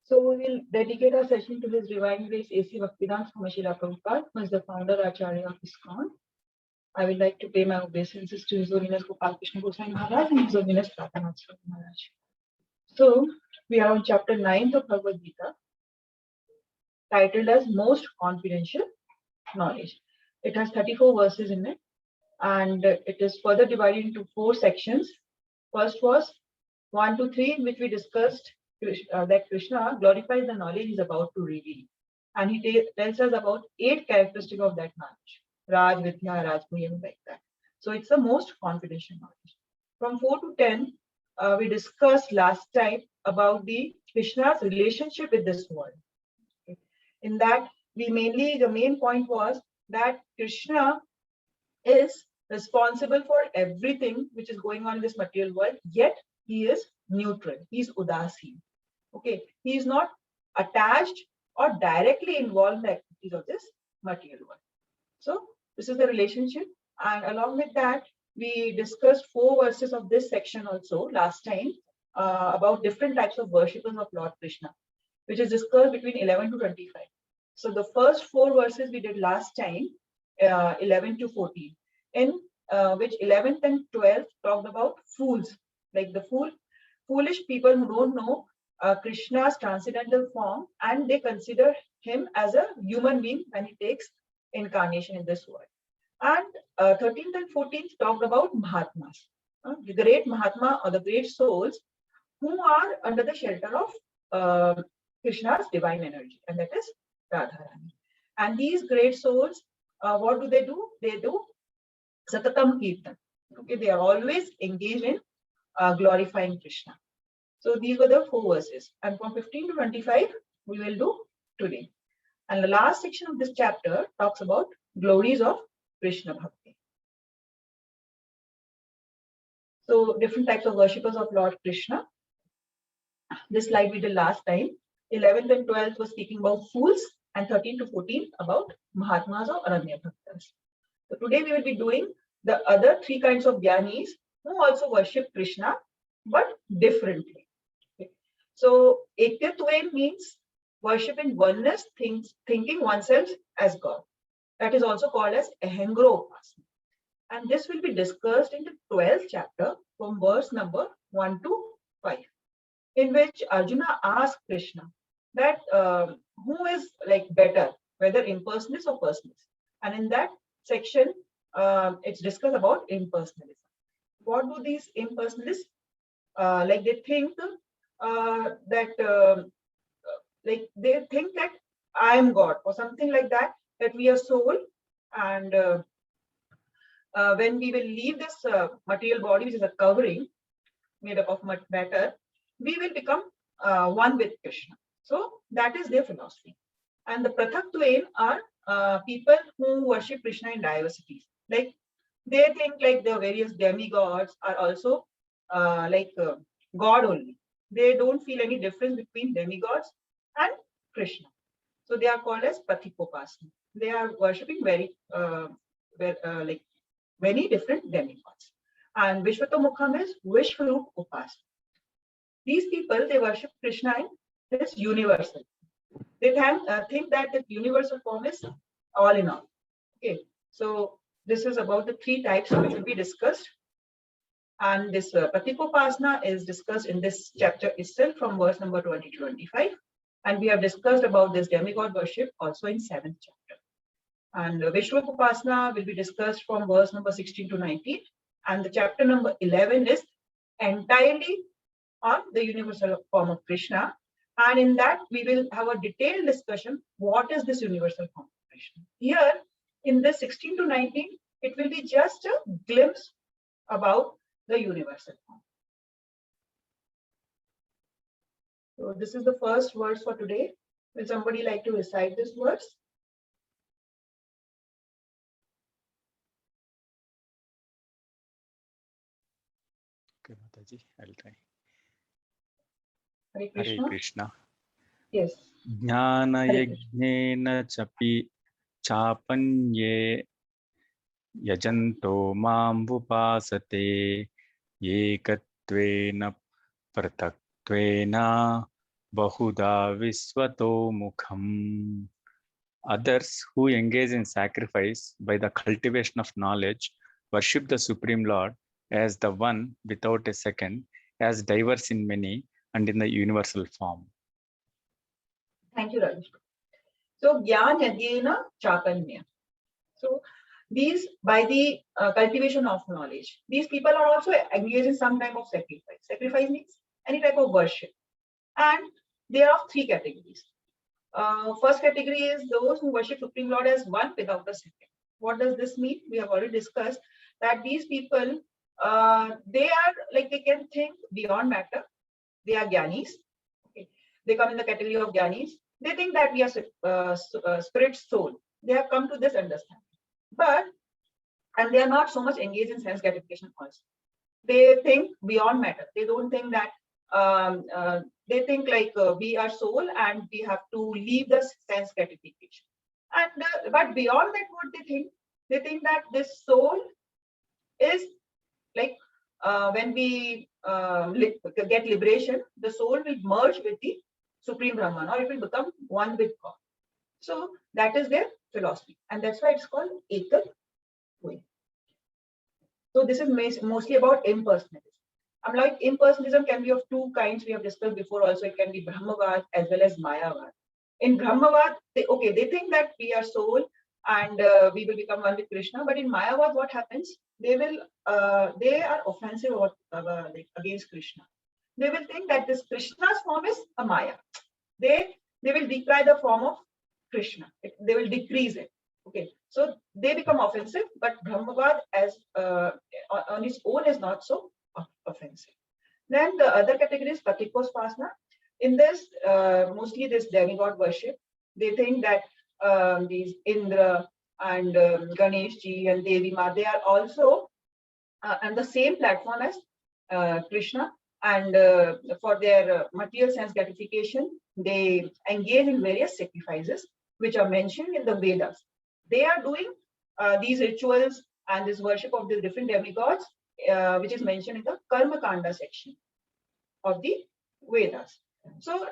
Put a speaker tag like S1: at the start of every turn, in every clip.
S1: So we will dedicate our session to His Divine Grace A.C. Bhaktivedanta Swami Srila Prabhupada, who is the founder Acharya of ISKCON. I would like to pay my obeisances to His Holiness Gopal Krishna Goswami Maharaj and His Holiness Pratanath Swami Maharaj. So we are on chapter 9 of Bhagavad Gita, titled as Most Confidential Knowledge. It has 34 verses in it, and it is further divided into 4 sections. First was 1 to 3, in which we discussed that Krishna glorifies the knowledge he is about to reveal. And he tells us about 8 characteristics of that knowledge. Raj, Vidya, Rajguyam, like that. So it's the most confidential knowledge. From 4 to 10, we discussed last time about the Krishna's relationship with this world. Okay. In that, the main point was that Krishna is responsible for everything which is going on in this material world, yet he is neutral. He is Udasi. Okay, he is not attached or directly involved in the activities of this material world. So this is the relationship, and along with that, we discussed 4 verses of this section also last time about different types of worshippers of Lord Krishna, which is discussed between 11 to 25. So the first 4 verses we did last time, 11 to 14, in which 11th and 12th talked about fools, like the foolish people who don't know Krishna's transcendental form, and they consider him as a human being when he takes incarnation in this world. And 13th and 14th talked about Mahatmas, the great Mahatma or the great souls who are under the shelter of Krishna's divine energy, and that is Radharani. And these great souls, what do? They do Satatam Kirtan. Okay, they are always engaged in glorifying Krishna. So these were the 4 verses, and from 15 to 25 we will do today. And the last section of this chapter talks about glories of Krishna Bhakti. So different types of worshippers of Lord Krishna. This slide we did last time. 11th and 12th was speaking about fools, and 13 to 14 about Mahatmas or Ananya Bhaktas. So today we will be doing the other 3 kinds of Jnanis who also worship Krishna, but differently. Okay. So Ekyatve means worship in oneness, thinking oneself as God. That is also called as Ahengro Upasana. And this will be discussed in the 12th chapter from verse number 1 to 5, in which Arjuna asked Krishna that who is like better, whether impersonalist or personalist. And in that section, it's discussed about impersonalism. What do these impersonalists like? They think that like they think that I am God or something like that. That we are soul, and when we will leave this material body, which is a covering made up of matter, we will become one with Krishna. So that is their philosophy. And the Prathak are people who worship Krishna in diversities. Like they think like the various demigods are also God only. They don't feel any difference between demigods and Krishna. So they are called as Pratikopasana. They are worshipping very many different demigods. And Vishwatomukham is Vishwarup Upasana. These people, they worship Krishna in this universal. They think that the universal form is all in all. Okay, so this is about the 3 types which will be discussed. And this Pratikopasana is discussed in this chapter itself from verse number 20 to 25. And we have discussed about this demigod worship also in 7th chapter. And Vishwakupasana will be discussed from verse number 16 to 19. And the chapter number 11 is entirely on the universal form of Krishna. And in that, we will have a detailed discussion. What is this universal form of Krishna? Here, in this 16 to 19, it will be just a glimpse about the universal form. So this is the first verse for today. Will somebody like to recite this verse?
S2: Okay, Mataji, I'll try.
S1: Hare Krishna.
S2: Hare Krishna.
S1: Yes.
S2: Jnana yajnena chapanye yajanto mam vupasate yekatvena prataktvena Bahuda Visvato Mukham. Others who engage in sacrifice by the cultivation of knowledge worship the Supreme Lord as the one without a second, as diverse in many and in the universal form.
S1: Thank you, Rajesh. So, Gyan Yadyena Chapanya. So, these, by the cultivation of knowledge, these people are also engaged in some type of sacrifice. Sacrifice means any type of worship. And there are three categories. First category is those who worship Supreme Lord as one without a second. What does this mean? We have already discussed that these people, they are like, they can think beyond matter. They are Gyanis. Okay. They come in the category of Gyanis. They think that we are spirit, soul. They have come to this understanding. And they are not so much engaged in sense gratification also. They think beyond matter. They don't think that, they think like we are soul and we have to leave the sense gratification. And but beyond that, what they think? They think that this soul is like when we get liberation, the soul will merge with the Supreme Brahman, or it will become one with God. So that is their philosophy, and that's why it's called Ekal way. So this is mostly about impersonalism. Like impersonalism can be of two kinds. We have discussed before also. It can be Brahmavad as well as Mayavad. In Brahmavad, they think that we are soul and we will become one with Krishna. But in Mayavad, what happens? They are offensive against Krishna. They will think that this Krishna's form is a Maya. They will decry the form of Krishna. They will decrease it. Okay, so they become offensive, but Brahmavad as on its own is not so offensive. Then the other category is Patikospasna. In this, mostly this demigod worship, they think that these Indra and Ganesh ji and Devi Ma, they are also on the same platform as Krishna, and for their material sense gratification, they engage in various sacrifices which are mentioned in the Vedas. They are doing these rituals and this worship of the different demigods, which is mentioned in the Karma Kanda section of the Vedas. So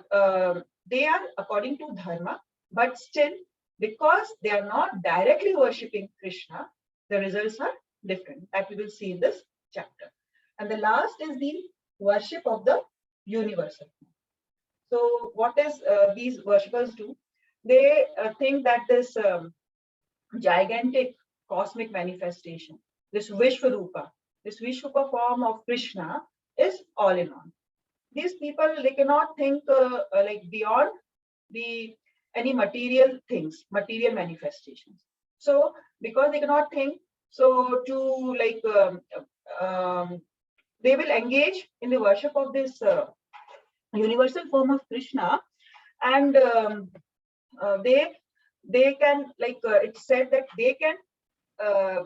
S1: they are according to Dharma, but still, because they are not directly worshipping Krishna, the results are different. That we will see in this chapter. And the last is the worship of the universal. So what does these worshippers do? They think that this gigantic cosmic manifestation, this Vishwarupa form of Krishna is all in all. These people, they cannot think like beyond any material things, material manifestations. So because they cannot think, so to like they will engage in the worship of this universal form of Krishna, and they can, like it's said that they can,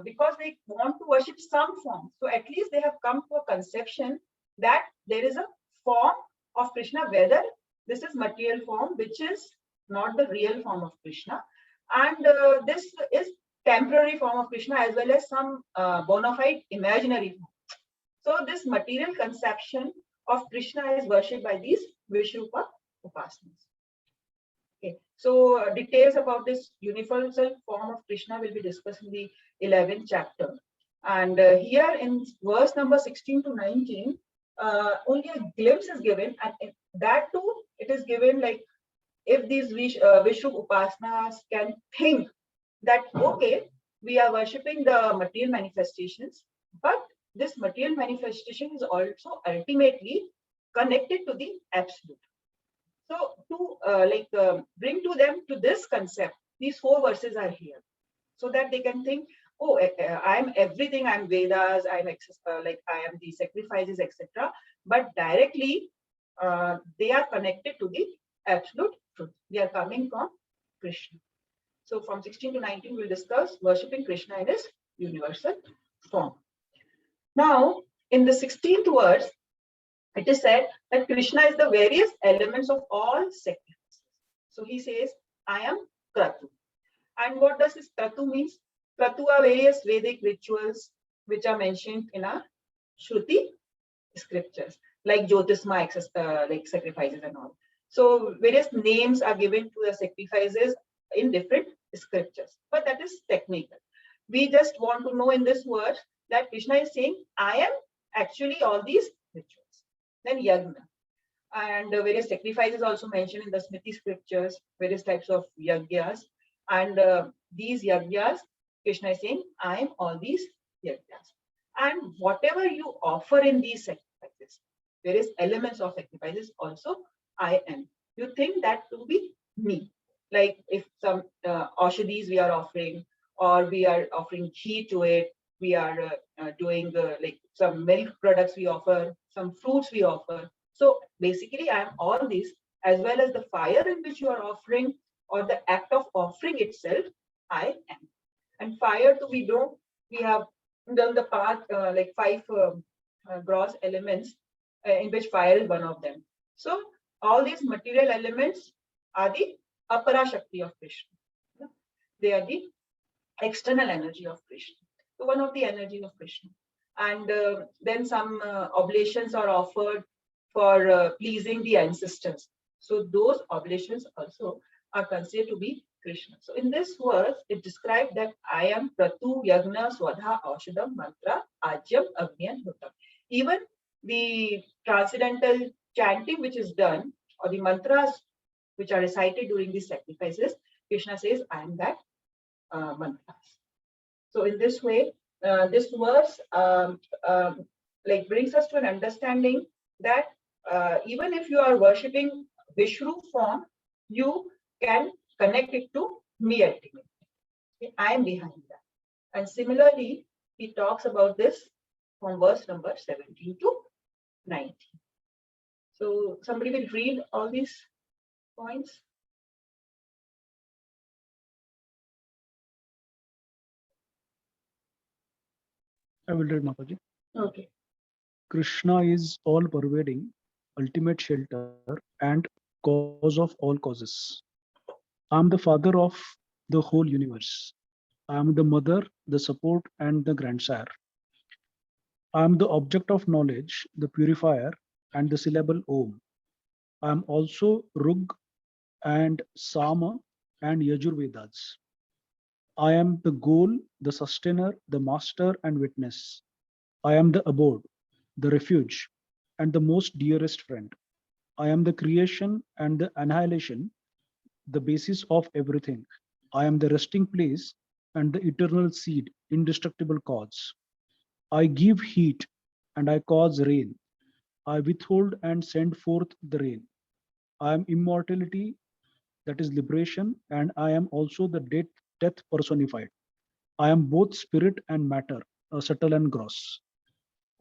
S1: because they want to worship some form, so at least they have come to a conception that there is a form of Krishna, whether this is material form, which is not the real form of Krishna, and this is temporary form of Krishna as well as some bona fide imaginary form. So this material conception of Krishna is worshipped by these Vishrupa Upasanas. Okay, so details about this universal form of Krishna will be discussed in the 11th chapter. And here in verse number 16 to 19, only a glimpse is given, and in that too, it is given like if these Vishru Upasanas can think that, okay, we are worshipping the material manifestations, but this material manifestation is also ultimately connected to the absolute. So to bring to them to this concept, these 4 verses are here, so that they can think, oh, I am everything, I am Vedas, I am I am the sacrifices, etc. But directly, they are connected to the absolute truth. They are coming from Krishna. So from 16 to 19, we'll discuss worshipping Krishna in his universal form. Now, in the 16th verse, it is said that Krishna is the various elements of all sacrifices. So he says, I am Kratu. And what does this Kratu means? Kratu are various Vedic rituals which are mentioned in our Shruti scriptures, like Jyotisma, like sacrifices and all. So various names are given to the sacrifices in different scriptures, but that is technical. We just want to know in this verse that Krishna is saying, I am actually all these rituals. Then yagna. And various sacrifices also mentioned in the Smriti scriptures, various types of yagyas. And these yagyas, Krishna is saying, I am all these yagyas. And whatever you offer in these sacrifices, various elements of sacrifices also, I am. You think that to be me. Like if some aushadis we are offering, or we are offering ghee to it, we are doing like some milk products we offer, some fruits we offer. So basically, I am all these, as well as the fire in which you are offering, or the act of offering itself, I am. And fire, too, we have done the path, like 5 gross elements, in which fire is one of them. So all these material elements are the apara shakti of Krishna. They are the external energy of Krishna. So one of the energy of Krishna. And then some oblations are offered for pleasing the ancestors. So those oblations also are considered to be Krishna. So in this verse, it described that I am Pratu, Yagna, Swadha, Aushadam, Mantra, Ajyam, Agni, and Hutam. Even the transcendental chanting which is done, or the mantras which are recited during these sacrifices, Krishna says, I am that mantras. So in this way, this verse like brings us to an understanding that even if you are worshipping Vishnu form, you can connect it to me ultimately. Okay? I am behind that. And similarly, he talks about this from verse number 17 to 19. So somebody will read all these points.
S3: I will read, Mataji.
S1: Okay.
S3: Krishna is all pervading, ultimate shelter, and cause of all causes. I am the father of the whole universe. I am the mother, the support, and the grandsire. I am the object of knowledge, the purifier, and the syllable Om. I am also Rug and Sama and Yajurvedas. I am the goal, the sustainer, the master, and witness. I am the abode, the refuge, and the most dearest friend. I am the creation and the annihilation, the basis of everything. I am the resting place and the eternal seed, indestructible cause. I give heat and I cause rain. I withhold and send forth the rain. I am immortality, that is liberation, and I am also the death personified. I am both spirit and matter, subtle and gross.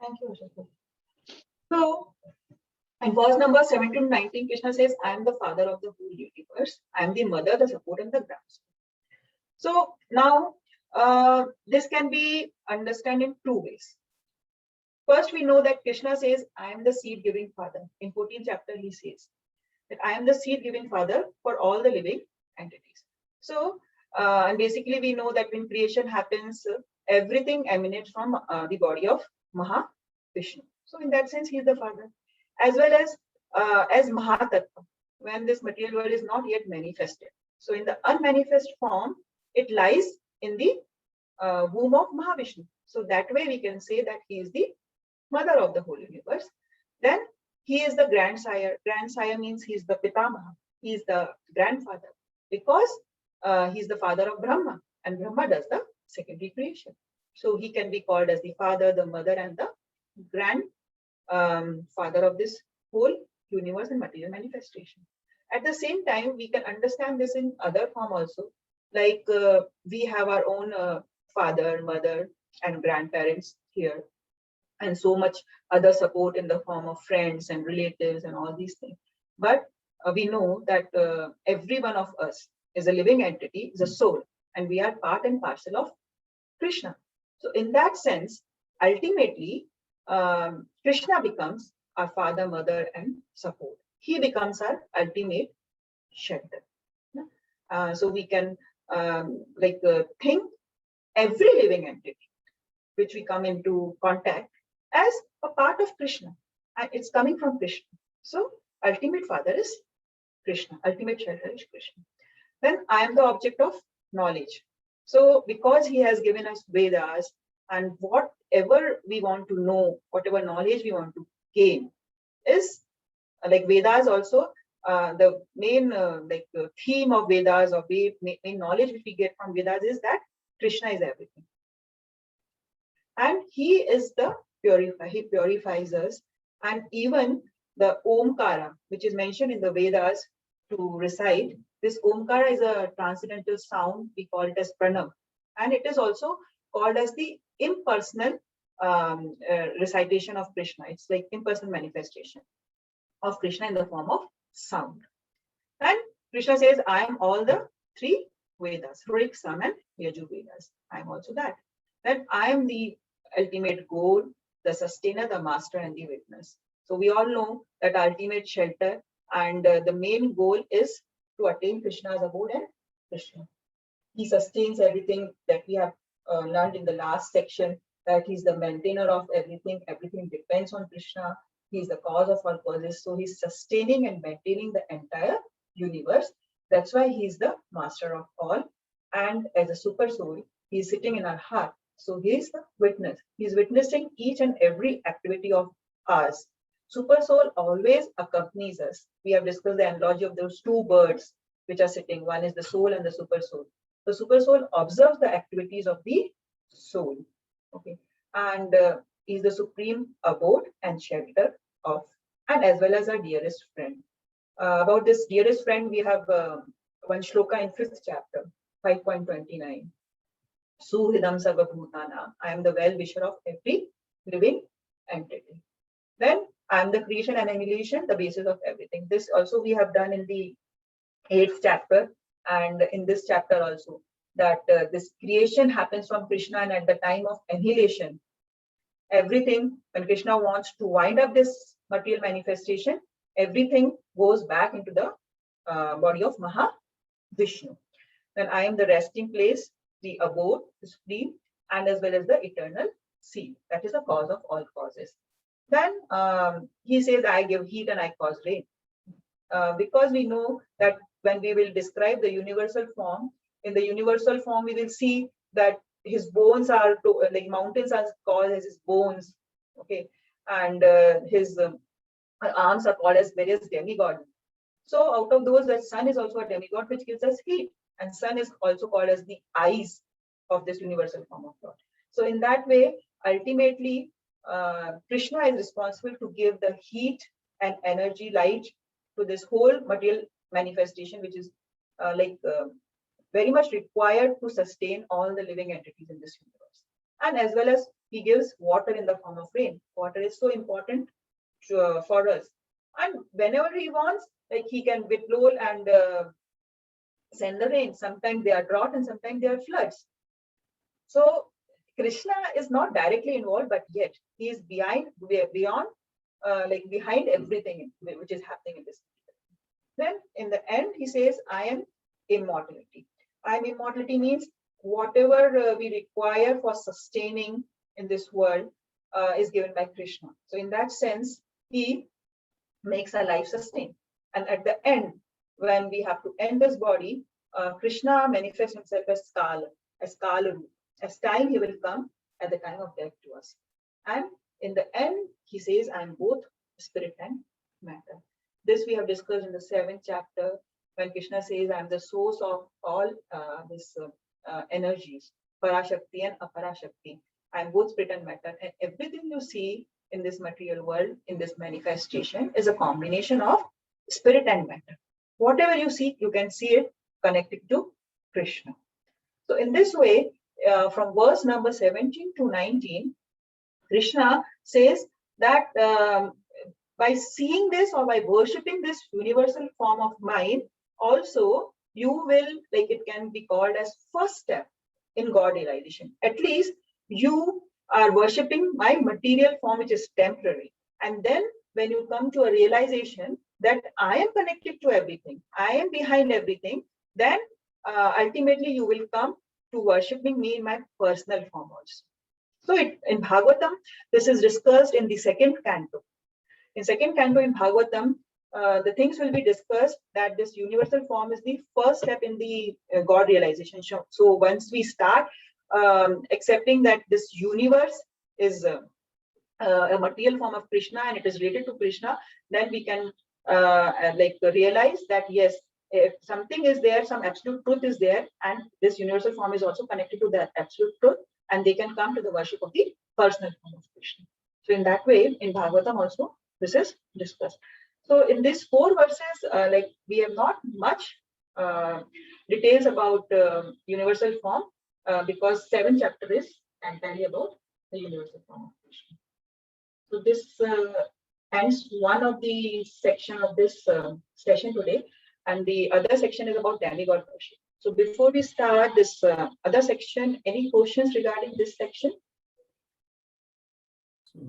S1: Thank you, Ashok. So, in verse number 17 to 19, Krishna says, I am the father of the whole universe. I am the mother, the support, and the grounds. So now, this can be understood in 2 ways. First, we know that Krishna says, I am the seed-giving father. In 14th chapter, he says that I am the seed-giving father for all the living entities. So, and basically we know that when creation happens, everything emanates from the body of Mahavishnu. So in that sense, he is the father. As well as Mahatattva, when this material world is not yet manifested. So in the unmanifest form, it lies in the womb of Mahavishnu. So that way we can say that he is the mother of the whole universe. Then he is the grandsire. Grandsire means he is the Pitamaha. He is the grandfather because he is the father of Brahma, and Brahma does the secondary creation. So he can be called as the father, the mother, and the grandfather of this whole universe and material manifestation. At the same time, we can understand this in other form also. Like we have our own father, mother, and grandparents here, and so much other support in the form of friends and relatives and all these things. But we know that every one of us is a living entity, is a soul, and we are part and parcel of Krishna. So in that sense, ultimately, Krishna becomes our father, mother, and support. He becomes our ultimate shelter. So we can think every living entity which we come into contact as a part of Krishna, and it's coming from Krishna. So ultimate father is Krishna. Ultimate shelter is Krishna. Then I am the object of knowledge. So because he has given us Vedas, and whatever we want to know, whatever knowledge we want to gain is like Vedas also, the main theme of Vedas or main knowledge which we get from Vedas is that Krishna is everything. And he is the purifier, he purifies us. And even the Omkara, which is mentioned in the Vedas to recite, this Omkara is a transcendental sound, we call it as Pranav. And it is also called as the impersonal recitation of Krishna. It's like impersonal manifestation of Krishna in the form of sound. And Krishna says, I am all the three Vedas, Rig, Sam, and Yajur Vedas. I am also that. That I am the ultimate goal, the sustainer, the master, and the witness. So we all know that ultimate shelter and the main goal is to attain Krishna's abode and Krishna. He sustains everything that we have learned in the last section, that he's the maintainer of everything. Everything depends on Krishna. He's the cause of all causes. So he's sustaining and maintaining the entire universe. That's why he's the master of all. And as a super soul, he's sitting in our heart. So he's the witness. He's witnessing each and every activity of ours. Super soul always accompanies us. We have discussed the analogy of those two birds which are sitting. One is the soul and the super soul. The super soul observes the activities of the soul. Okay. And is the supreme abode and shelter of, and as well as our dearest friend. About this dearest friend, we have one shloka in 5th chapter, 5.29. Suhridam sarva bhutana. I am the well-wisher of every living entity. Then I am the creation and annihilation, the basis of everything. This also we have done in the 8th chapter and in this chapter also, that this creation happens from Krishna, and at the time of annihilation, everything, when Krishna wants to wind up this material manifestation, everything goes back into the body of Mahavishnu. Then I am the resting place, the abode, the supreme, and as well as the eternal seed. That is the cause of all causes. Then he says, I give heat and I cause rain. Because we know that when we will describe the universal form, in the universal form, we will see that his bones are like mountains are called as his bones. Okay. And his arms are called as various demigods. So out of those, the sun is also a demigod, which gives us heat. And sun is also called as the eyes of this universal form of God. So in that way, ultimately, Krishna is responsible to give the heat and energy, light to this whole material manifestation, which is very much required to sustain all the living entities in this universe. And as well as he gives water in the form of rain. Water is so important for us. And whenever he wants, like he can withhold and send the rain. Sometimes they are drought and sometimes they are floods. So Krishna is not directly involved, but yet he is beyond behind everything which is happening in this. Then in the end, he says, I am immortality. I am immortality means whatever we require for sustaining in this world is given by Krishna. So in that sense, he makes our life sustain. And at the end, when we have to end this body, Krishna manifests himself as Kala, as time he will come at the time of death to us. And in the end, he says, I am both spirit and matter. This we have discussed in the 7th chapter, when Krishna says, I am the source of all energies, Parashakti and Aparashakti. I am both spirit and matter. And everything you see in this material world, in this manifestation, is a combination of spirit and matter. Whatever you see, you can see it connected to Krishna. So in this way, from verse number 17 to 19, Krishna says that by seeing this or by worshipping this universal form of mind, also you will, like it can be called as first step in God realization. At least you are worshipping my material form, which is temporary. And then when you come to a realization that I am connected to everything, I am behind everything, then ultimately you will come to worshipping me in my personal form also. So in Bhagavatam, this is discussed in the 2nd canto. In 2nd canto in Bhagavatam, the things will be discussed that this universal form is the first step in the God realization. So once we start accepting that this universe is a material form of Krishna and it is related to Krishna, then we can realize that yes, if something is there, some absolute truth is there, and this universal form is also connected to that absolute truth, and they can come to the worship of the personal form of Krishna. So in that way, in Bhagavatam also, this is discussed. So in these 4 verses, we have not much details about universal form because 7th chapter is entirely about the universal form of Krishna. So this ends one of the section of this session today, and the other section is about demigod worship. So before we start this other section, any questions regarding this section?
S4: So,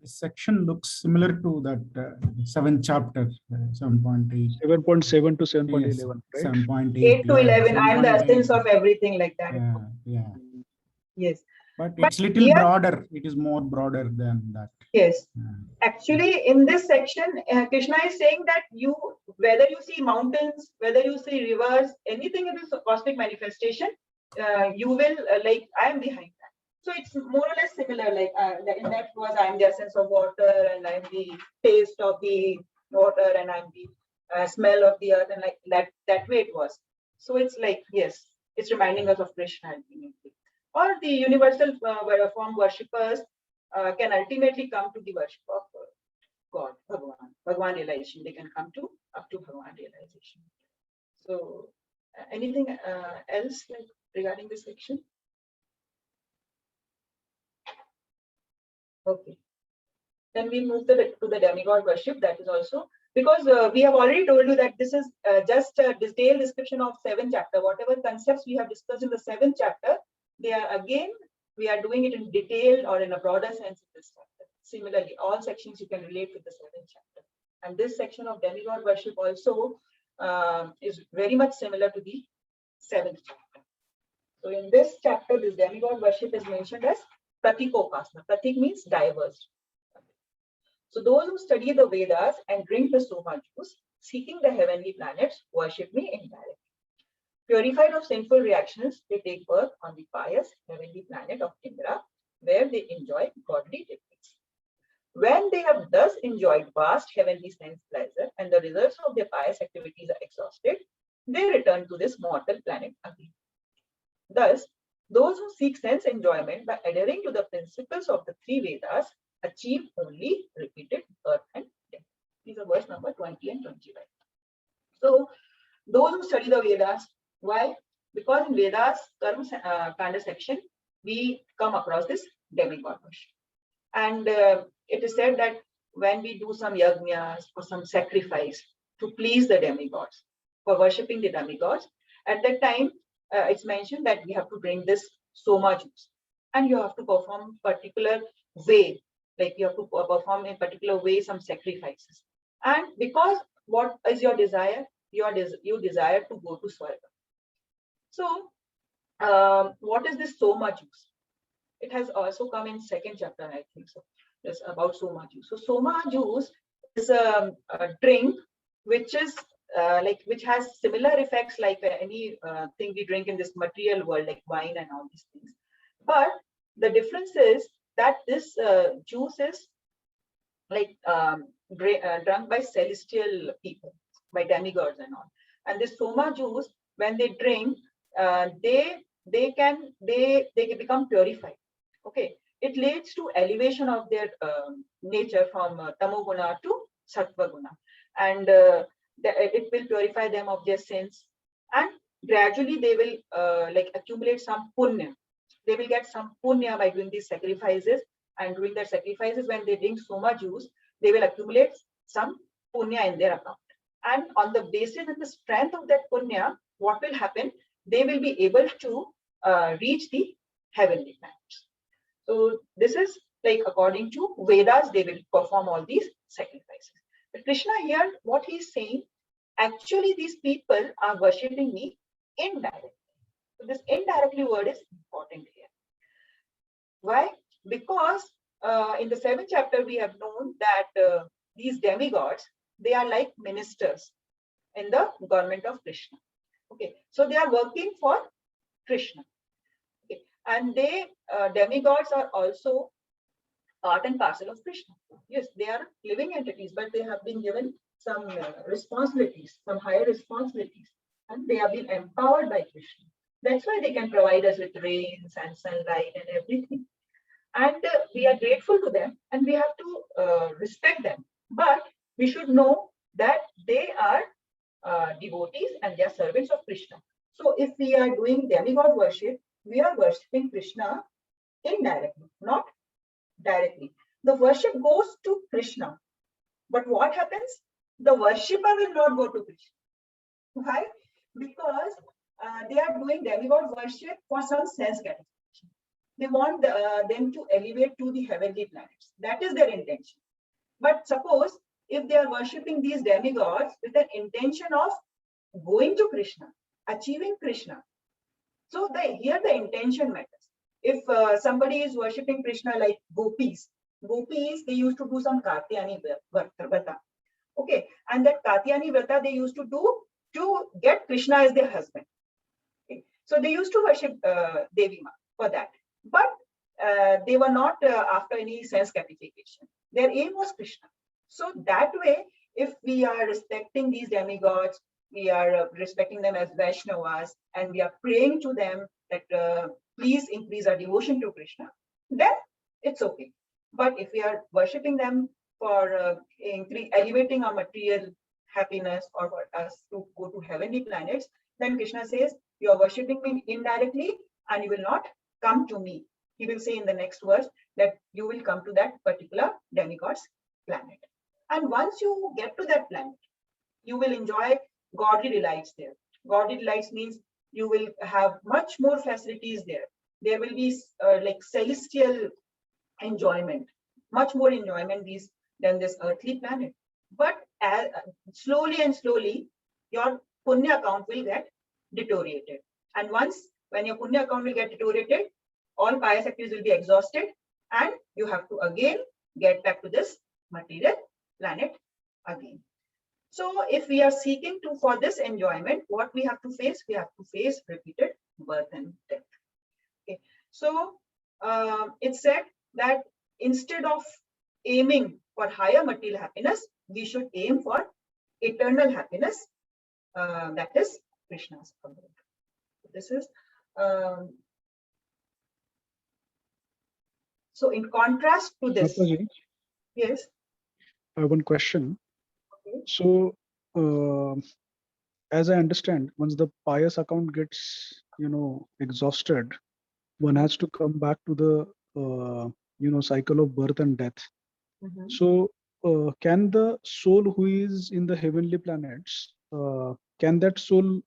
S4: this section looks similar to that 7th chapter, 7.8.
S3: 7.7 to 7.11,
S4: Yes,
S3: right?
S4: 7.8.
S1: 8 to 11. I am the
S4: 7.8.
S1: essence of everything, like that.
S4: Yeah.
S1: Yes.
S4: But it's little
S1: here,
S4: broader. It is more broader than that.
S1: Yes. Actually, in this section, Krishna is saying that whether you see mountains, whether you see rivers, anything in this cosmic manifestation, you will I am behind that. So it's more or less similar. In that was I am the essence of water, and I am the taste of the water, and I am the smell of the earth, and like that way it was. So it's yes, it's reminding us of Krishna ultimately, or the universal form worshippers. Can ultimately come to the worship of God, Bhagwan realization. They can come up to Bhagwan realization. So, anything else regarding this section? Okay. Then we move to the demigod worship. That is also because we have already told you that this is just a detailed description of 7th chapter. Whatever concepts we have discussed in the 7th chapter, they are again. We are doing it in detail or in a broader sense in this chapter. Similarly, all sections you can relate with the 7th chapter. And this section of demigod worship also is very much similar to the 7th chapter. So in this chapter, this demigod worship is mentioned as pratikopasana. Pratik means diverse. So those who study the Vedas and drink the Soma Juice, seeking the heavenly planets, worship me indirectly. Purified of sinful reactions, they take birth on the pious heavenly planet of Indra, where they enjoy godly delights. When they have thus enjoyed vast heavenly sense pleasure and the results of their pious activities are exhausted, they return to this mortal planet again. Thus, those who seek sense enjoyment by adhering to the principles of the 3 Vedas achieve only repeated birth and death. These are verse number 20 and 21. So, those who study the Vedas, why? Because in Vedas, Karma Kanda section, we come across this demigod worship. And it is said that when we do some yajnas or some sacrifice to please the demigods, for worshipping the demigods, at that time, it's mentioned that we have to drink this Soma Juice. And you have to perform particular way, like you have to perform in particular way some sacrifices. And because what is your desire? You desire to go to Swarga. So, what is this Soma Juice? It has also come in 2nd chapter, I think so. It's about Soma Juice. So, Soma Juice is a drink which is which has similar effects like any thing we drink in this material world, like wine and all these things. But the difference is that this juice is drunk by celestial people, by demigods and all. And this Soma Juice, when they drink, they become purified. Okay, it leads to elevation of their nature from tamoguna to sattva guna, and it will purify them of their sins, and gradually they will accumulate some punya. They will get some punya by doing these sacrifices, and doing their sacrifices, when they drink Soma Juice, they will accumulate some punya in their account. And on the basis and the strength of that punya, what will happen? They will be able to reach the heavenly planets. So this is according to Vedas, they will perform all these sacrifices. But Krishna here, what he's saying, actually these people are worshipping me indirectly. So this indirectly word is important here. Why? Because in the 7th chapter, we have known that these demigods, they are like ministers in the government of Krishna. Okay, so they are working for Krishna. Okay, and they demigods are also part and parcel of Krishna. Yes, they are living entities, but they have been given some responsibilities, some higher responsibilities, and they have been empowered by Krishna. That's why they can provide us with rains and sunlight and everything. And we are grateful to them, and we have to respect them. But we should know that they are devotees and they are servants of Krishna. So if we are doing demigod worship, we are worshipping Krishna indirectly, not directly. The worship goes to Krishna. But what happens? The worshipper will not go to Krishna. Why? Because they are doing demigod worship for some sense gratification. They want them to elevate to the heavenly planets. That is their intention. But suppose if they are worshipping these demigods with an intention of going to Krishna, achieving Krishna. So here the intention matters. If somebody is worshipping Krishna like gopis, they used to do some Katyani Vrata. Okay, and that Katyani Vrata they used to do to get Krishna as their husband. Okay. So they used to worship Devi Ma for that. But they were not after any sense gratification. Their aim was Krishna. So that way, if we are respecting these demigods, we are respecting them as Vaishnavas, and we are praying to them that please increase our devotion to Krishna, then it's okay. But if we are worshipping them for elevating our material happiness or for us to go to heavenly planets, then Krishna says, you are worshipping me indirectly and you will not come to me. He will say in the next verse that you will come to that particular demigod's planet. And once you get to that planet, you will enjoy godly delights there. Godly delights means you will have much more facilities there. There will be like celestial enjoyment, much more enjoyment than this earthly planet. But slowly and slowly, your punya account will get deteriorated. And when your punya account will get deteriorated, all pious activities will be exhausted, and you have to again get back to this material planet again. So if we are seeking for this enjoyment, what we have to face? We have to face repeated birth and death. Okay. So it's said that instead of aiming for higher material happiness, we should aim for eternal happiness. That is Krishna's abode. This is so in contrast to this.
S3: Mataji,
S1: Yes.
S3: I have one question.
S1: Okay.
S3: So, as I understand, once the pious account gets, exhausted, one has to come back to the, cycle of birth and death.
S1: Mhm.
S3: So, can the soul who is in the heavenly planets, can that soul,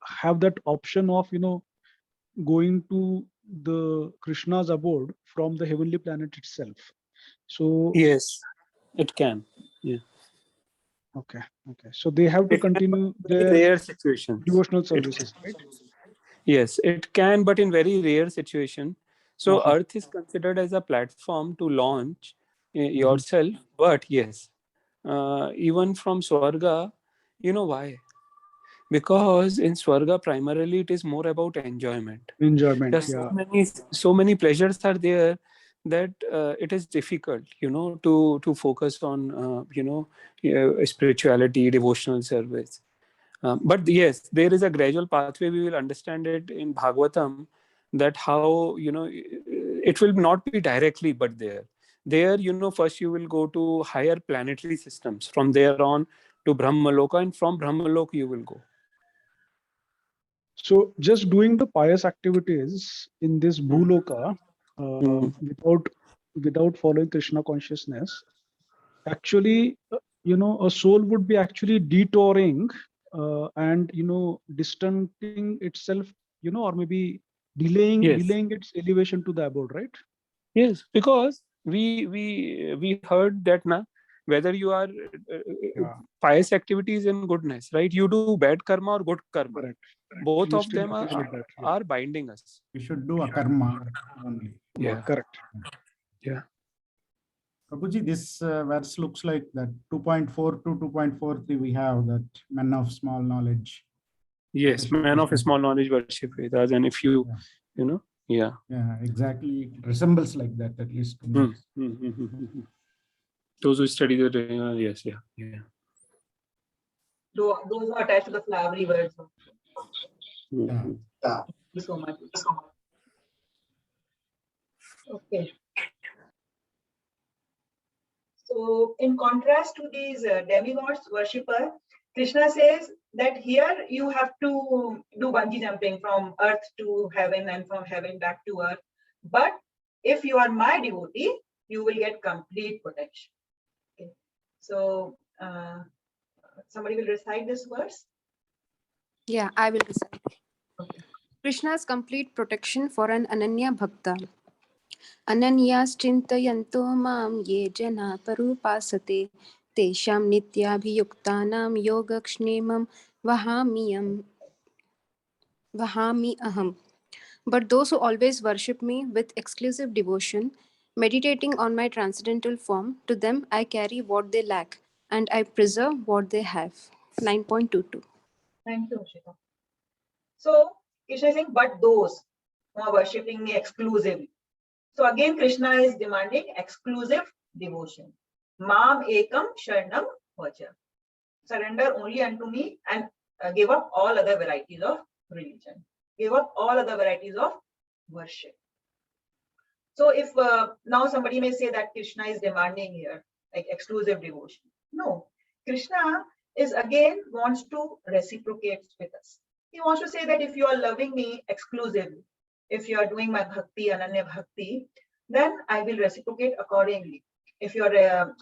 S3: have that option of, going to the Krishna's abode from the heavenly planet itself? So,
S5: Yes, it can. Yeah.
S3: okay. So they have to
S5: It can,
S3: continue
S5: but in
S3: their
S5: very rare situations.
S3: devotional
S5: It
S3: services, right?
S5: Yes, it can, but in very rare situation. So
S3: Uh-huh.
S5: Earth is considered as a platform to launch yourself. But yes, even from Swarga, you know why? Because in Swarga, primarily it is more about enjoyment.
S3: Enjoyment,
S5: There's
S3: yeah.
S5: so many pleasures are there that it is difficult, to focus on, spirituality, devotional service. But yes, there is a gradual pathway. We will understand it in Bhagavatam, that how, it will not be directly, but there, first you will go to higher planetary systems. From there on to Brahmaloka, and from Brahmaloka you will go.
S3: So just doing the pious activities in this Bhuloka without following Krishna consciousness, actually, a soul would be actually detouring and distancing itself, or maybe delaying its elevation to the abode, right?
S5: Yes, because we heard that whether you are pious activities and goodness, right? You do bad karma or good karma.
S3: Correct.
S5: Both
S3: You
S5: of
S3: still
S5: them
S3: appreciate that, yeah.
S5: are binding us.
S4: We should do a karma only.
S5: Yeah.
S3: Correct.
S5: Yeah.
S4: Prabhuji, this verse looks like that 2.4 to 2.43 we have that men of small knowledge.
S5: Yes, man of a small knowledge worship Vedas, and if you, you know, yeah.
S4: Yeah, exactly. It resembles like that, at least to me.
S5: Those who study the, yes, yeah.
S1: Those are attached to the flowery words.
S4: Yeah.
S1: Thank you so much. Okay. So in contrast to these demigods worshipper, Krishna says that here you have to do bungee jumping from earth to heaven and from heaven back to earth. But if you are my devotee, you will get complete protection. Okay. So somebody will recite this verse.
S6: Yeah, I will recite.
S1: Okay.
S6: Krishna's complete protection for an Ananya Bhakta. Ananyas-chintayanto mam ye jana parupasate tesham nityabhiyuktanam yogakshnemam vahami aham. But those who always worship me with exclusive devotion, meditating on my transcendental form, to them I carry what they lack and I preserve what they have. 9.22.
S1: Thank you, Shita. So Krishna is saying, but those who are worshipping me exclusively. So again, Krishna is demanding exclusive devotion. Mam ekam sharanam vaja. Surrender only unto me and give up all other varieties of religion. Give up all other varieties of worship. So if now somebody may say that Krishna is demanding here like exclusive devotion. No, Krishna is again wants to reciprocate with us. He wants to say that if you are loving me exclusively, if you are doing my bhakti, ananya bhakti, then I will reciprocate accordingly. If you are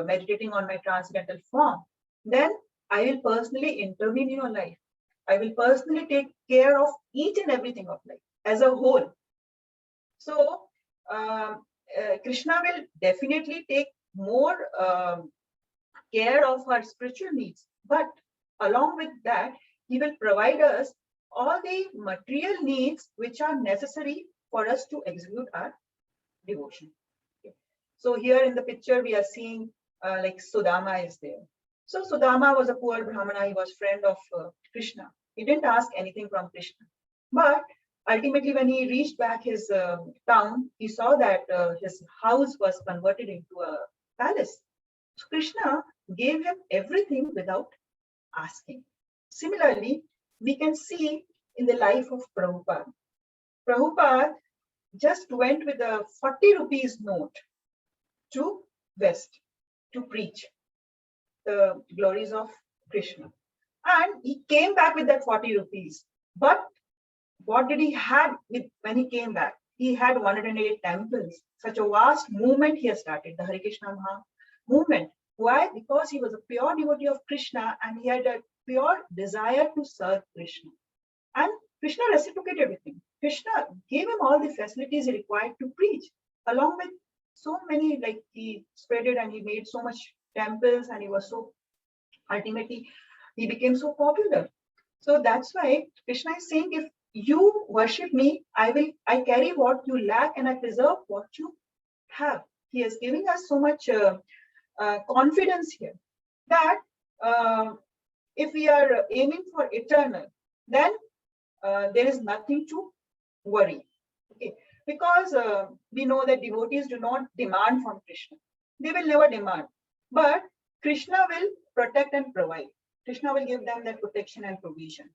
S1: meditating on my transcendental form, then I will personally intervene in your life. I will personally take care of each and everything of life as a whole. So Krishna will definitely take more care of our spiritual needs, but along with that, he will provide us all the material needs which are necessary for us to execute our devotion. Okay. So here in the picture, we are seeing like Sudama is there. So Sudama was a poor Brahmana. He was friend of Krishna. He didn't ask anything from Krishna. But ultimately, when he reached back his town, he saw that his house was converted into a palace. So Krishna gave him everything without asking. Similarly, we can see in the life of Prabhupada. Prabhupada just went with a 40 rupees note to West to preach the glories of Krishna. And he came back with that 40 rupees. But what did he have when he came back? He had 108 temples. Such a vast movement he has started, the Hare Krishna Maha movement. Why? Because he was a pure devotee of Krishna and he had a pure desire to serve Krishna. And Krishna reciprocated with him. Krishna gave him all the facilities he required to preach, along with so many, like he spread it and he made so much temples and he was so, ultimately, he became so popular. So that's why Krishna is saying, if you worship me, I carry what you lack and I preserve what you have. He is giving us so much confidence here that if we are aiming for eternal, then there is nothing to worry. Okay, because we know that devotees do not demand from Krishna. They will never demand, but Krishna will protect and provide. Krishna will give them that protection and provision.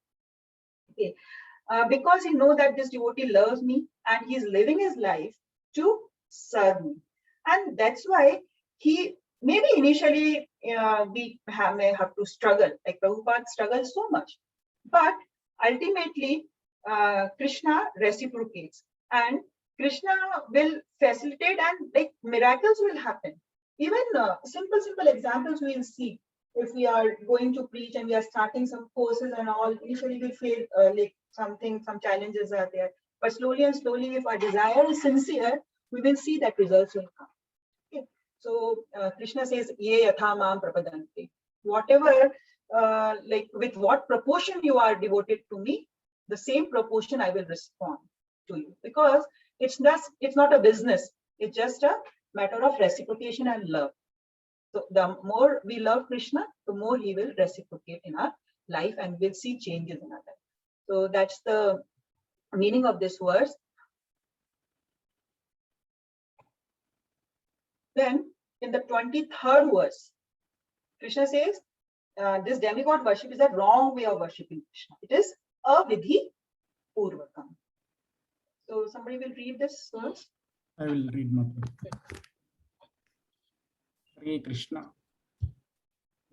S1: Okay, because he knows that this devotee loves me and he is living his life to serve me, and that's why he maybe initially we may have to struggle, like Prabhupada struggled so much, but ultimately Krishna reciprocates and Krishna will facilitate and like miracles will happen. Even simple examples we will see. If we are going to preach and we are starting some courses and all, initially we feel like some challenges are there. But slowly and slowly, if our desire is sincere, we will see that results will come. Okay. So Krishna says, "Ye yatha mam prapadanti." Whatever, like with what proportion you are devoted to me, the same proportion I will respond to you. Because it's not a business. It's just a matter of reciprocation and love. So the more we love Krishna, the more he will reciprocate in our life and we'll see changes in our life. So that's the meaning of this verse. Then in the 23rd verse, Krishna says, this demigod worship is a wrong way of worshipping Krishna. It is avidhi purvakam. So somebody will read this verse.
S4: I will read Mata. Hare Krishna.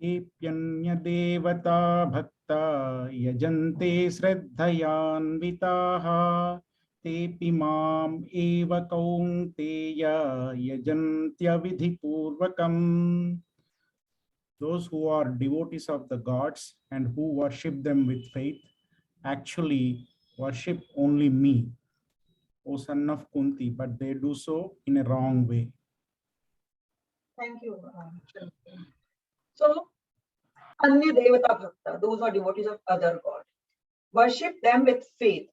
S4: Epyanya devata bhakta yajante shraddhayanvitaha tepi mam eva kaunteya yajantya vidhi purvakam. Those who are devotees of the gods and who worship them with faith actually worship only me, O son of Kunti, but they do so in a wrong way.
S1: Thank you. So, Anya Devata Bhakta, those are devotees of other gods. Worship them with faith.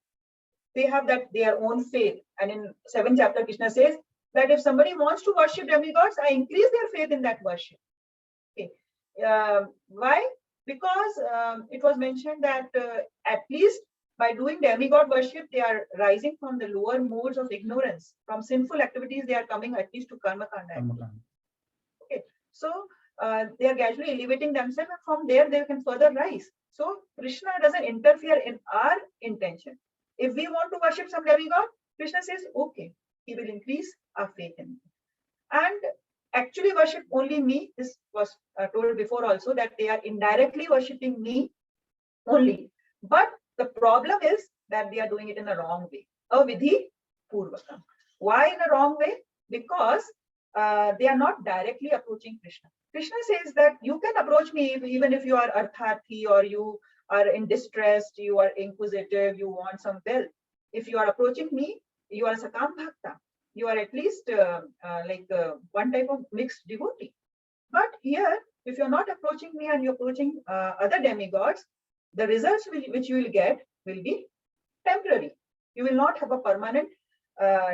S1: They have that their own faith. And in 7th chapter, Krishna says that if somebody wants to worship demigods, I increase their faith in that worship. Okay. Why? Because it was mentioned that at least by doing demigod worship, they are rising from the lower modes of ignorance. From sinful activities, they are coming at least to karma kanda. Okay. So they are gradually elevating themselves, and from there they can further rise. So Krishna doesn't interfere in our intention. If we want to worship some demigod, Krishna says, okay, he will increase our faith in him. And actually worship only me. This was told before also, that they are indirectly worshipping me only. But the problem is that they are doing it in a wrong way. Avidhi purvakam. Why in a wrong way? Because they are not directly approaching Krishna. Krishna says that you can approach me even if you are artharthi, or you are in distress, you are inquisitive, you want some wealth. If you are approaching me, you are sakam bhakta. You are at least one type of mixed devotee. But here, if you're not approaching me and you're approaching other demigods, the results which you will get will be temporary. You will not have a permanent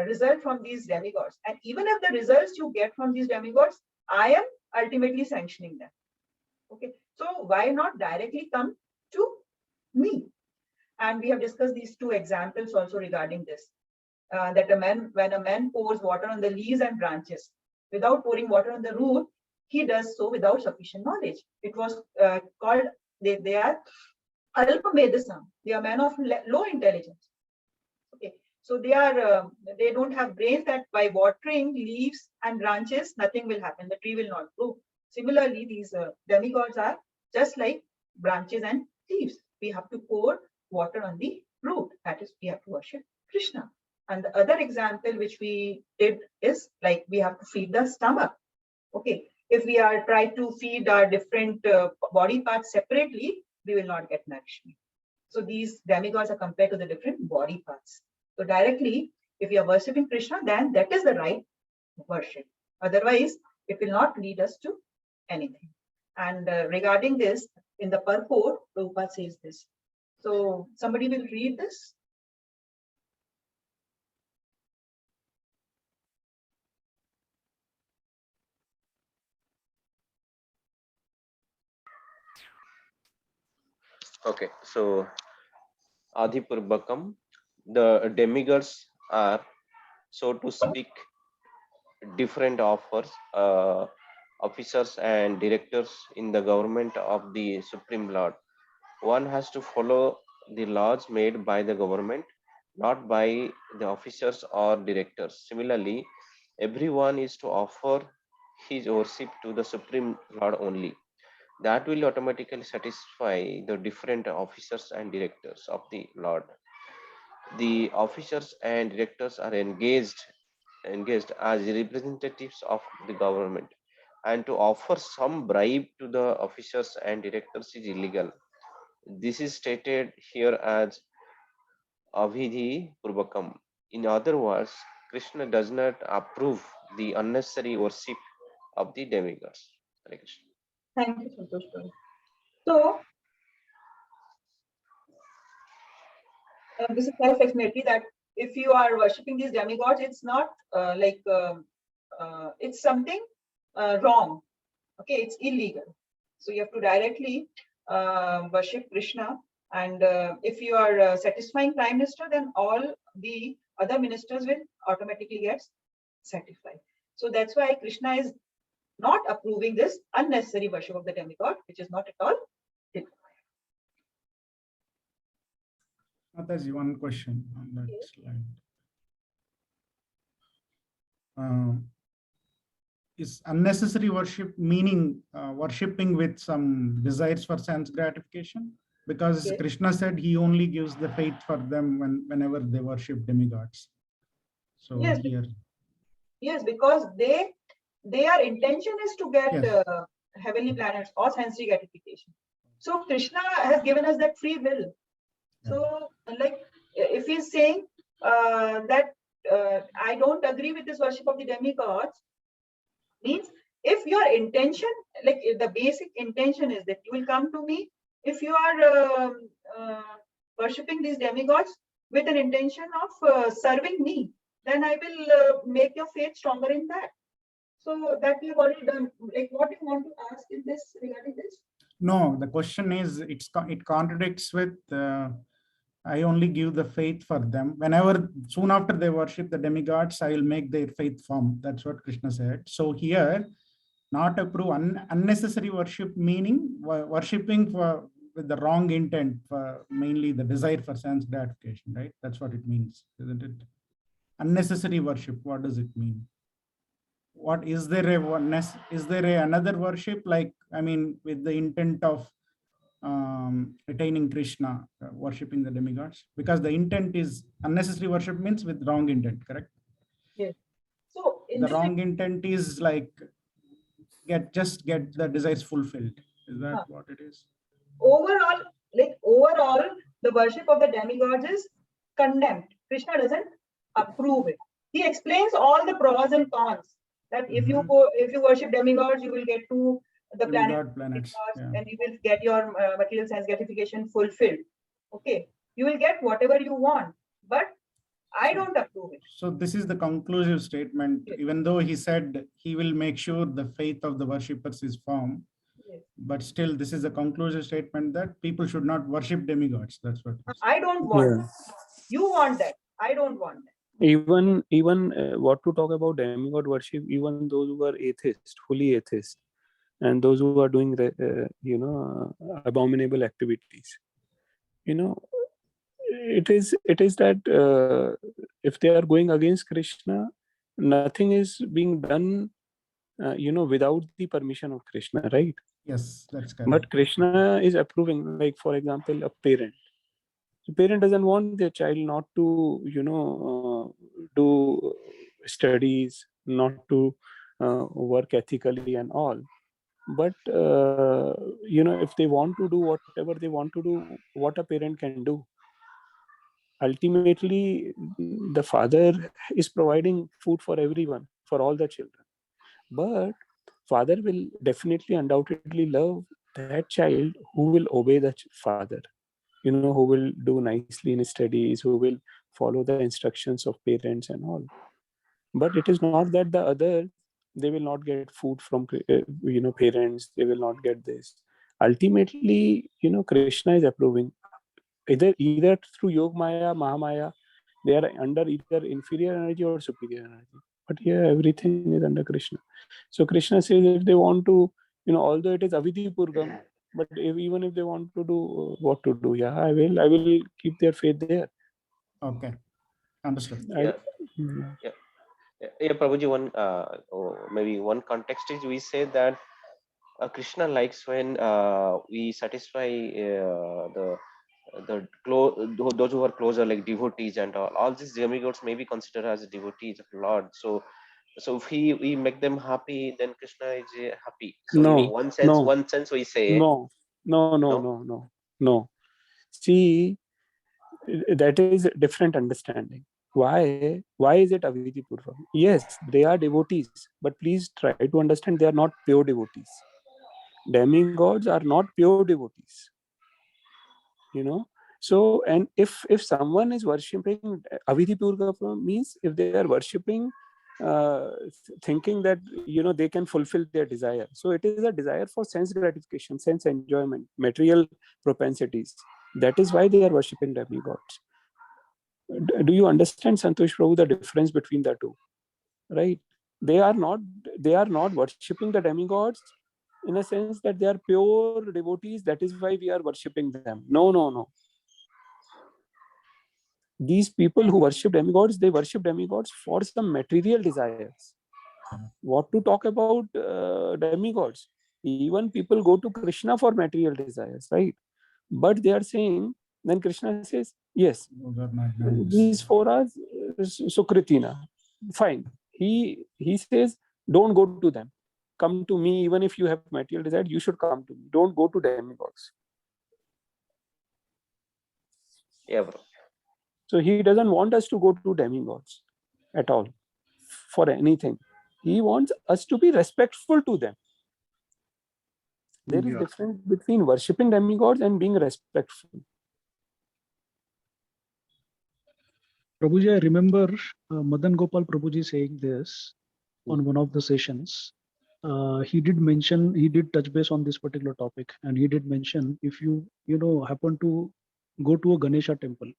S1: result from these demigods. And even if the results you get from these demigods, I am ultimately sanctioning them. Okay, so why not directly come to me? And we have discussed these two examples also regarding this. That when a man pours water on the leaves and branches without pouring water on the root, he does so without sufficient knowledge. It was called, they are alpamedasam. They are men of low intelligence. Okay, so they don't have brains that by watering leaves and branches, nothing will happen. The tree will not grow. Similarly, these demigods are just like branches and leaves. We have to pour water on the root. That is, we have to worship Krishna. And the other example which we did is like we have to feed the stomach. Okay, if we are trying to feed our different body parts separately, we will not get nourishment. So these demigods are compared to the different body parts. So directly, if we are worshipping Krishna, then that is the right worship. Otherwise, it will not lead us to anything. And regarding this, in the purport, Prabhupada says this. So somebody will read this.
S7: Okay, so Adhipurvakam, the demigods are, so to speak, different officers and directors in the government of the Supreme Lord. One has to follow the laws made by the government, not by the officers or directors. Similarly, everyone is to offer his worship to the Supreme Lord only. That will automatically satisfy the different officers and directors of the Lord. The officers and directors are engaged as representatives of the government, and to offer some bribe to the officers and directors is illegal. This is stated here as Avidhi Purvakam. In other words, Krishna does not approve the unnecessary worship of the demigods. Hare Krishna.
S1: Thank you, Santosh. So this is self-explanatory that if you are worshipping these demigods, it's not it's something wrong. Okay, it's illegal. So you have to directly worship Krishna. And if you are satisfying Prime Minister, then all the other ministers will automatically get satisfied. So that's why Krishna is not approving this unnecessary worship of the demigod, which is not at all required.
S4: Mataji, one question on that
S1: Yes.
S4: slide. Is unnecessary worship meaning worshipping with some desires for sense gratification? Because
S1: Yes.
S4: Krishna said he only gives the faith for them whenever they worship demigods. So
S1: Yes.
S4: here,
S1: Yes, because their intention is to get
S4: yes.
S1: heavenly planets or sensory gratification. So Krishna has given us that free will. So like if he's saying that I don't agree with this worship of the demigods, means if your intention, like if the basic intention is that you will come to me, if you are worshipping these demigods with an intention of serving me, then I will make your faith stronger in that. So that we've already done. Like what you want to ask in this regarding this?
S4: No, the question is it contradicts with I only give the faith for them. Whenever soon after they worship the demigods, I will make their faith firm. That's what Krishna said. So here, not approve unnecessary worship, meaning worshipping for with the wrong intent, for mainly the desire for sense gratification, right? That's what it means, isn't it? Unnecessary worship, what does it mean? What is there another worship, like, I mean, with the intent of attaining Krishna, worshipping the demigods? Because the intent is unnecessary worship means with wrong intent, correct?
S1: Yes. So in
S4: The
S1: this
S4: wrong intent is like just get the desires fulfilled. Is that what it is?
S1: overall, the worship of the demigods is condemned. Krishna doesn't approve it. He explains all the pros and cons. That if you worship demigods, you will get to the
S4: Planets, yeah.
S1: and you will get your material sense gratification fulfilled. Okay, you will get whatever you want, but I don't approve it.
S4: So this is the conclusive statement.
S1: Yes.
S4: Even though he said he will make sure the faith of the worshippers is firm,
S1: Yes.
S4: but still this is a conclusive statement that people should not worship demigods. That's what.
S1: I don't want that. You want that. I don't want that.
S5: Even what to talk about demigod worship, even those who are atheist, fully atheist, and those who are doing abominable activities, it is that if they are going against Krishna, nothing is being done without the permission of Krishna, right?
S4: Yes, that's correct.
S5: But Krishna is approving, like for example, a parent. The parent doesn't want their child not to do studies, not to work ethically and all. But if they want to do whatever they want to do, what a parent can do. Ultimately, the father is providing food for everyone, for all the children. But father will definitely, undoubtedly love that child who will obey the father, who will do nicely in studies, who will follow the instructions of parents and all. But it is not that the other, they will not get food from parents, they will not get this. Ultimately, Krishna is approving either through Yog Maya, Mahamaya, they are under either inferior energy or superior energy. But here everything is under Krishna. So Krishna says if they want to, although it is Avidhi Purgam, but even if they want to do what to do, yeah, I will keep their faith there.
S4: Okay, understood.
S7: Yeah, Prabhuji, maybe one context is we say that Krishna likes when we satisfy those who are closer, like devotees and all these demigods may be considered as devotees of Lord. So if we make them happy, then Krishna is happy. So in one sense we say
S5: no. See, that is a different understanding. Why is it Avidhi Purva? Yes, they are devotees, but please try to understand they are not pure devotees. Demigods are not pure devotees. So, and if someone is worshipping Avidhi Purva, means if they are worshipping thinking that they can fulfill their desire. So it is a desire for sense gratification, sense enjoyment, material propensities. That is why they are worshipping demigods. Do you understand, Santosh Prabhu, the difference between the two? Right? They are not worshipping the demigods in a sense that they are pure devotees. That is why we are worshipping them. No. These people who worship demigods, they worship demigods for some material desires. What to talk about demigods? Even people go to Krishna for material desires, right? But they are saying, then Krishna says, yes,
S4: Those are magnanimous.
S5: these four are Sukritina. Fine. He says, don't go to them. Come to me, even if you have material desire, you should come to me. Don't go to demigods.
S7: Yeah, bro.
S5: So he doesn't want us to go to demigods at all for anything. He wants us to be respectful to them. There is difference between worshipping demigods and being respectful.
S3: Prabhuji, I remember Madan Gopal Prabhuji saying this on one of the sessions. He did touch base on this particular topic, and he did mention, if you happen to go to a Ganesha temple,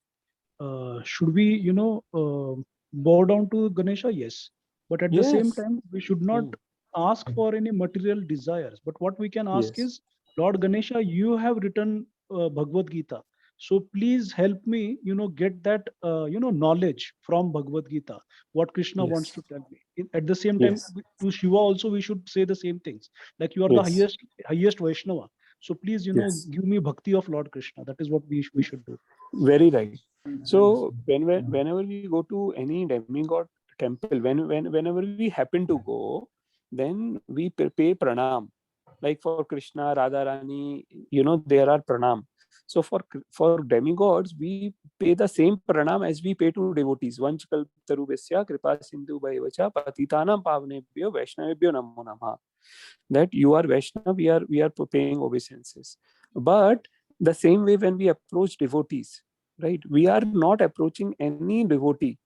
S3: should we bow down to Ganesha? Yes, but at the same
S5: Yes.
S3: time we should not ask for any material desires. But what we can ask
S5: Yes.
S3: is, Lord Ganesha, you have written Bhagavad Gita, so please help me get that knowledge from Bhagavad Gita, what Krishna
S5: Yes.
S3: wants to tell me. At the same time,
S5: Yes.
S3: to Shiva also we should say the same things, like you are
S5: Yes.
S3: the highest Vaishnava, so please
S5: Yes.
S3: give me bhakti of Lord Krishna. That is what we should do.
S5: Very right. So whenever we go to any demigod temple, whenever we happen to go, then we pay pranam. Like for Krishna, Radha Rani, there are pranam. So for demigods, we pay the same pranam as we pay to devotees. Vanchkalptarubhasya kripa sindhu bhaivacha patitanam pavnebhyo vaishnavebhyo namo namah. That you are Vaishnav, we are paying obeisances. But the same way when we approach devotees, right? We are not approaching any devotee,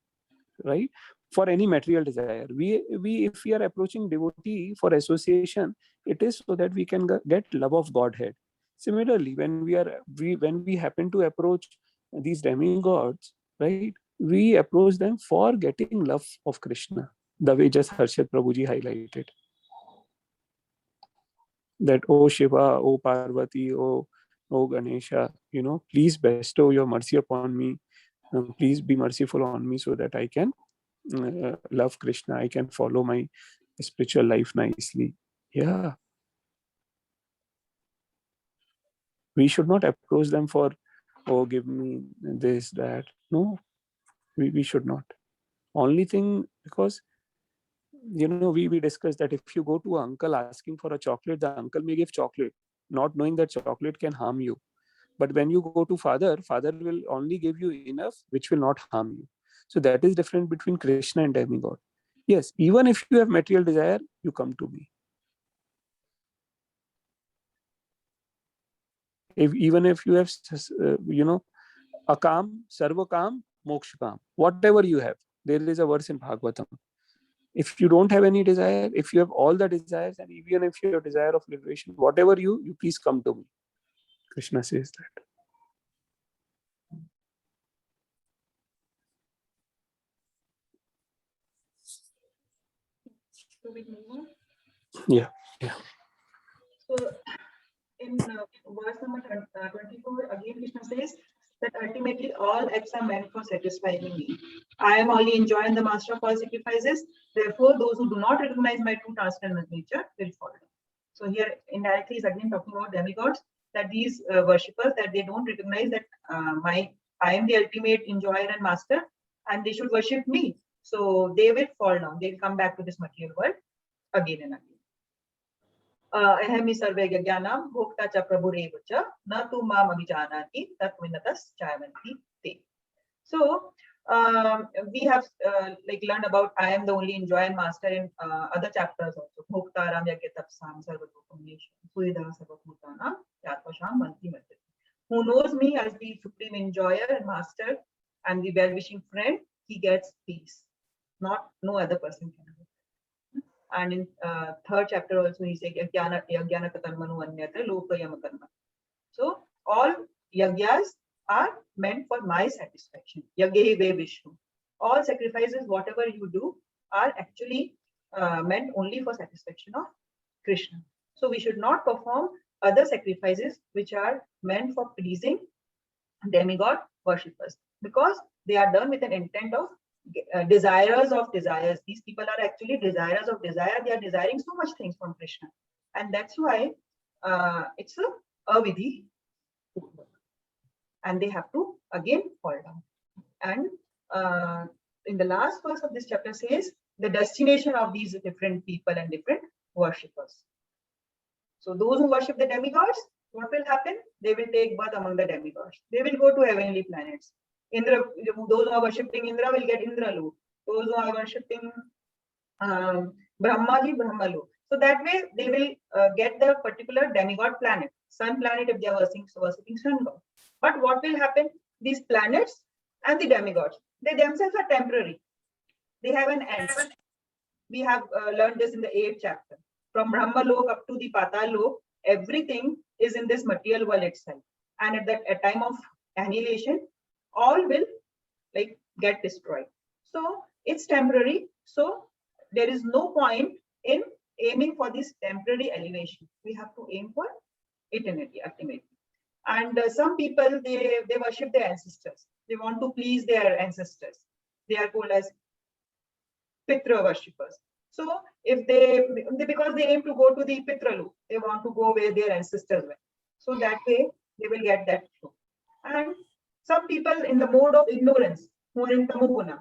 S5: right, for any material desire. If we are approaching devotee for association, it is so that we can get love of Godhead. Similarly, when we happen to approach these demigods, right, we approach them for getting love of Krishna, the way just Harshad Prabhuji highlighted. That, oh Shiva, oh Parvati, oh Ganesha, please bestow your mercy upon me. Please be merciful on me so that I can love Krishna. I can follow my spiritual life nicely. Yeah. We should not approach them for, oh, give me this, that. No, we should not. Only thing, because we discussed that if you go to an uncle asking for a chocolate, the uncle may give chocolate, not knowing that chocolate can harm you. But when you go to father will only give you enough which will not harm you. So that is different between Krishna and demigod. Yes, even if you have material desire, you come to me. Even if you have akam, sarvakam, mokshakam, whatever you have, there is a verse in Bhagavatam. If you don't have any desire, if you have all the desires, and even if you have desire of liberation, whatever you please come to me. Krishna says that.
S1: So we move on.
S5: Yeah.
S1: So in verse number 24, again Krishna says that ultimately all acts are meant for satisfying me. I am only enjoying the master of all sacrifices. Therefore, those who do not recognize my true transcendent nature will fall down. So here indirectly is again talking about demigods, that these worshippers, that they don't recognize that I am the ultimate enjoyer and master, and they should worship me. So they will fall down. They will come back to this material world again and again. Ahami sarvega jnanam bhokta cha prabhurev cha na tu mam abhijanati tattvinatas chayavanti te. So we have learned about I am the only enjoyer and master in other chapters also. Bhoktaram yagyatapsam sarvatokamesha suida sarvabhutana yatvasham manti mati. Who knows me as the supreme enjoyer and master and the well-wishing friend, he gets peace. No other person can. And in third chapter also he says yagyana katarmanu anyatra lokayama karma. So all yagyas are meant for my satisfaction. Yagyehi ve vishnu. All sacrifices, whatever you do, are actually meant only for satisfaction of Krishna. So we should not perform other sacrifices which are meant for pleasing demigod worshippers, because they are done with an intent of desirers of desires. These people are actually desirers of desire. They are desiring so much things from Krishna, and that's why it's a vidhi, and they have to again fall down. And in the last verse of this chapter says the destination of these different people and different worshippers. So those who worship the demigods, what will happen? They will take birth among the demigods. They will go to heavenly planets. Indra, those who are worshipping Indra will get Indralok. Those who are worshipping Brahmaji, Brahmalok. So that way they will get the particular demigod planet, sun planet if they are worshipping sun god. But what will happen? These planets and the demigods, they themselves are temporary. They have an end. We have learned this in the 8th chapter. From Brahmalok up to the Patal Lok, everything is in this material world itself. And at that time of annihilation, all will like get destroyed. So it's temporary. So there is no point in aiming for this temporary elevation. We have to aim for eternity ultimately. And some people, they worship their ancestors. They want to please their ancestors. They are called as Pitra worshippers. So if because they aim to go to the Pitralu, they want to go where their ancestors went. So that way they will get that flow. And some people in the mode of ignorance, who are in Tamoguna,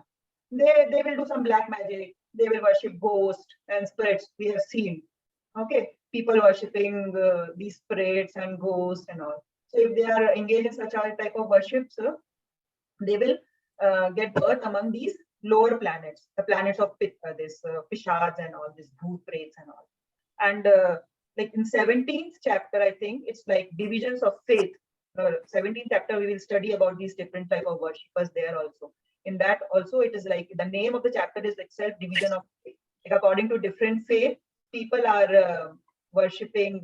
S1: they will do some black magic. They will worship ghosts and spirits. We have seen, okay, people worshipping these spirits and ghosts and all. So if they are engaged in such a type of worship, so they will get birth among these lower planets, the planets of Pishads and all, this Bhoot Prets and all. And like in 17th chapter, I think it's like divisions of faith. 17th chapter, we will study about these different type of worshippers there also. In that also, it is like the name of the chapter is itself division of faith. Like according to different faith, people are worshipping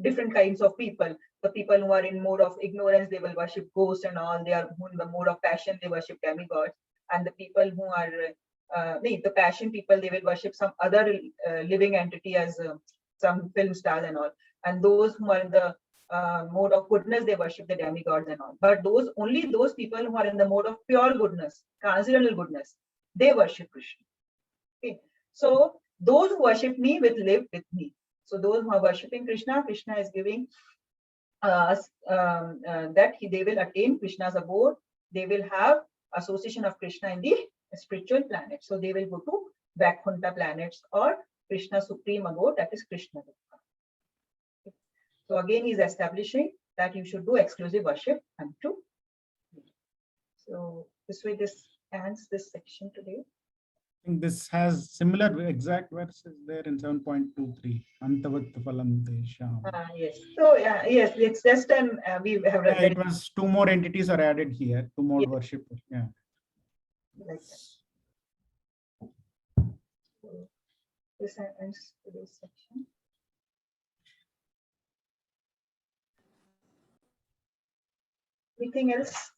S1: different kinds of people. The people who are in mode of ignorance, they will worship ghosts and all. They are in the mode of passion, they worship demigods. And the people who are the passion people, they will worship some other living entity as some film stars and all. And those who are in the mode of goodness, they worship the demigods and all. But only those people who are in the mode of pure goodness, transcendental goodness, they worship Krishna. Okay. So those who worship me will live with me. So those who are worshipping Krishna, Krishna is giving us that they will attain Krishna's abode. They will have association of Krishna in the spiritual planets. So they will go to Vaikuntha planets or Krishna supreme abode, that is Krishna. So again, he is establishing that you should do exclusive worship unto me. So this way, this ends this section today.
S4: I think this has similar exact verses there in 7.23. Antavat phalam tesham.
S1: Yes. So yes, it's just an we have read
S4: It was 2 more entities are added here, 2 more worship. Yeah.
S1: like that. So this ends today's section. Anything else?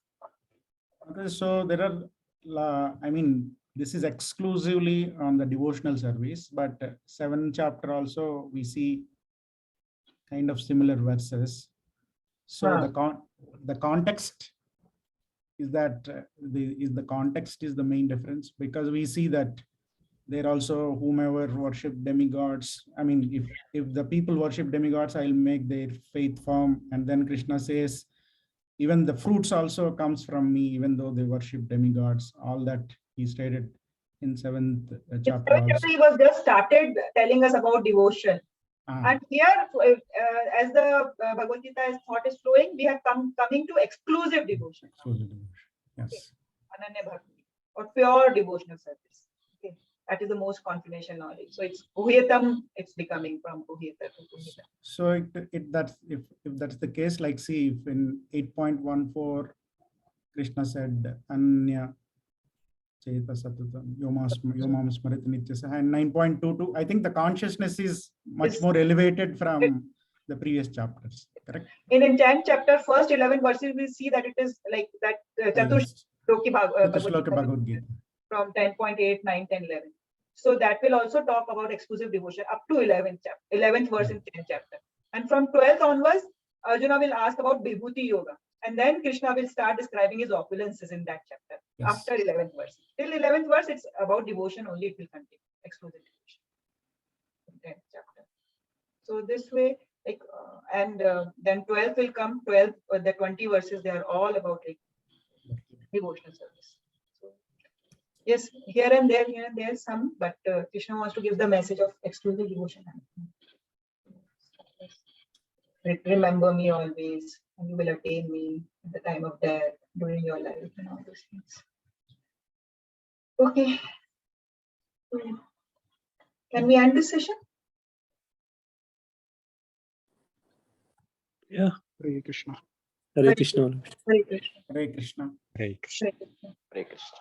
S4: Okay, so there are, I mean, this is exclusively on the devotional service, but 7th chapter also we see kind of similar verses. So the context is that the context is the main difference, because we see that there also whomever worship demigods. I mean, if the people worship demigods, I'll make their faith firm. And then Krishna says, even the fruits also comes from me, even though they worship demigods. All that he stated in 7th chapter also.
S1: He was just started telling us about devotion. And here, as the Bhagavad Gita thought is flowing, we have coming to exclusive devotion.
S4: Exclusive devotion. Yes.
S1: Ananya Bhakti, or pure devotional service. Okay. That is the most confidential knowledge. So it's Guhyatam, it's becoming from Guhyata to Guhyata.
S4: So if that's the case, like see, if in 8.14 Krishna said Anya Cheta Satutam, Yomam Smarit Nityasa. And 9.22, I think the consciousness is much
S1: Yes.
S4: more elevated from the previous chapters, correct?
S1: In 10th chapter, first 11 verses, we see that it is like that Chatushloki
S4: Chatushloka Bhagavad Gita.
S1: from 10.8, 9, 10, 11. So that will also talk about exclusive devotion up to 11th chapter, 11th verse in 10th chapter. And from 12th onwards, Arjuna will ask about Vibhuti Yoga. And then Krishna will start describing his opulences in that chapter.
S4: Yes.
S1: After 11th verse. Till 11th verse, it's about devotion only, it will continue. Exclusive devotion. In 10th chapter. So this way, like, then 12th will come, 12, the 20 verses, they are all about like devotional service. So, yes, here and there some, but Krishna wants to give the message of exclusive devotion. Remember me always, and you will attain me at the time of death, during your life, and all those things. Okay. So, can we end this session?
S3: Yeah, Hare Krishna.
S5: Hare Krishna.
S1: Hare Krishna.
S4: Hare Krishna.
S2: Hare Krishna.
S1: Hare Krishna.
S7: Hare Krishna.